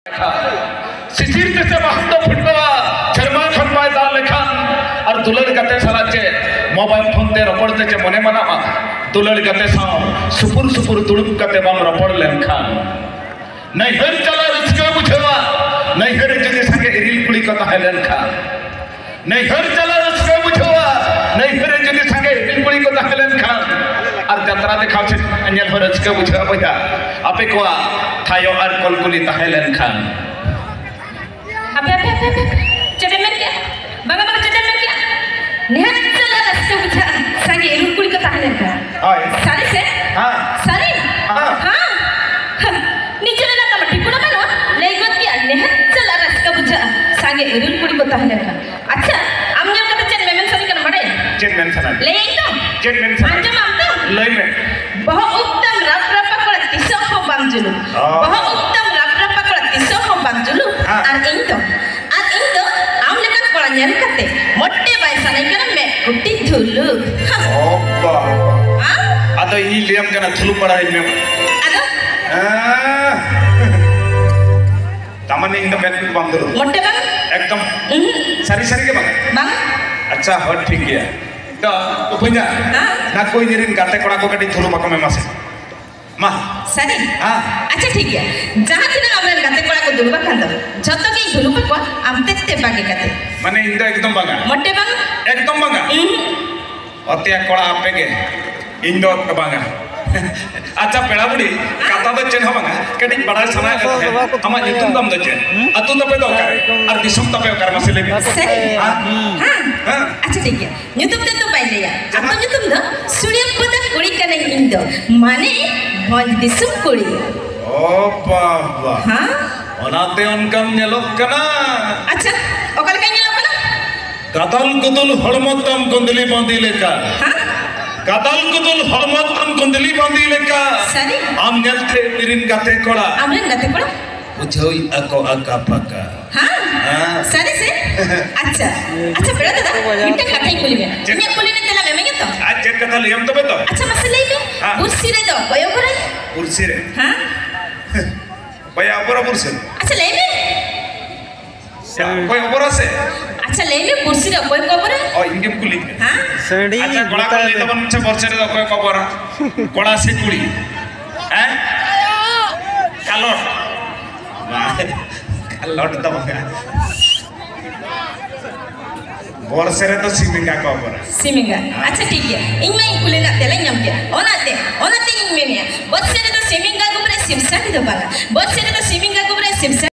शिशिर जैसे महत्व फुटवा झरमा खनवाय दा लेखान और दुलड़ गते सालाचे मोबाइल फोन ते रपड़ ते मने मनामा दुलड़ गते साव सुपुर सुपुर दुड़ुब गते बाम रपड़ लेनखान नहीं हर चला रस्का बुझवा नहीं हर जने संगे इरिल कुली को ताहे लेनखान नहीं हर चला रस्का बुझवा नहीं हर जने संगे इरिल कुली को ताहे लेनखान और जतरा देखाव छे अन्यल हर रस्का बुझवा बया आपे कोआ थायो और कोलकुली ताहे लेनखान अबे चले में क्या बगा बगा चले में क्या निहत चला रस्ते बुझा संगे इरुल कुली को ताहे लेनखान सारी से हां सारी हां नीचे ना तम ठिकुना बनो लेगोत क्या निहत चला रस्ते बुझा संगे इरुल कुली को ताहे लेनखान अच्छा आमने कते चेन मेमन सनी कर बड़े चेन मेन सना ले तो चेन मेन सना अंजम आम तो लई में बहु उत्तम रप पकड़ तिसो हो बांजुलु बहु उत्तम रप पकड़ तिसो हो बांजुलु और इन तो आम लेकर पड़ा ñan कते मोटे पैसा नहीं कर मैं कुटी धुलु ओबा हां अद ई लियम कना थुलु पड़ा में अदो तमने इंद बैठ बंदरो मोटे बंग एकदम सारी सारी के बंग अच्छा हो ठीक है तो पुnya ना कोई निरिन गाते कोड़ा को कटी थुलु मको में मासे मा सरी हां अच्छा ठीक है जहां तिना हमरे गाते कोड़ा को दुलबा खांदो जतो के धुलु पे को आमते ते बागे कते माने इंद एकदम बंगा मोटे बंग एकदम बंगा अत्या कोड़ा आपे के इंद बंगा अच्छा पेड़ा बुड़ी काता दो चेन बंगा कटी बड़ा सना हम नितुम दम दो चेन अतु तपे दो करे और दिसुम तपे कर मसले भी सरी हां अच्छा ठीक है नितुम ते तो पाइले या अतो नितुम दो सूर्य पद कुड़ी कने इंद माने भज दिसुम कुड़ी ओ बाबा हां ओनाते उनकम नेलोक कना अच्छा ओकल का नेलोक कना कदल कुदुल हड़मतम कुंडली बांधी लेका हां कदल कुदुल हड़मतम कुंडली बांधी लेका सरी आम नेलते तिरिन गाते कोड़ा आमरे गाते कोड़ा बुझोई अको अका पका हां सरी से अच्छा अच्छा बेड़ा दादा इनका कथाई कुली में मैं कुली ने तेला में तो आज जे कथा लियम तबे तो अच्छा मसले में कुर्सी रे दो कोयो करे कुर्सी रे हां भैया ऊपर कुर्सी अच्छा ले ले कोई ऊपर से अच्छा ले ले कुर्सी रे कोई कोबर ओ इंडियम कुली हां सड़ी अच्छा गोड़ा को ले तबन से वर्षे रे कोई कोबर गोड़ा से कुली हैं कालोट कालोट दबगा वर्षे रे तो सिमिंगा कोबर सिमिंगा अच्छा ठीक है इनमें कुली ना तेला ñam के ओनाते इन में ने वर्षे रे तो सिमिंगा गुबरे सिमसा की दबाला वर्षे रे तो सिमिंगा गुबरे सिमसा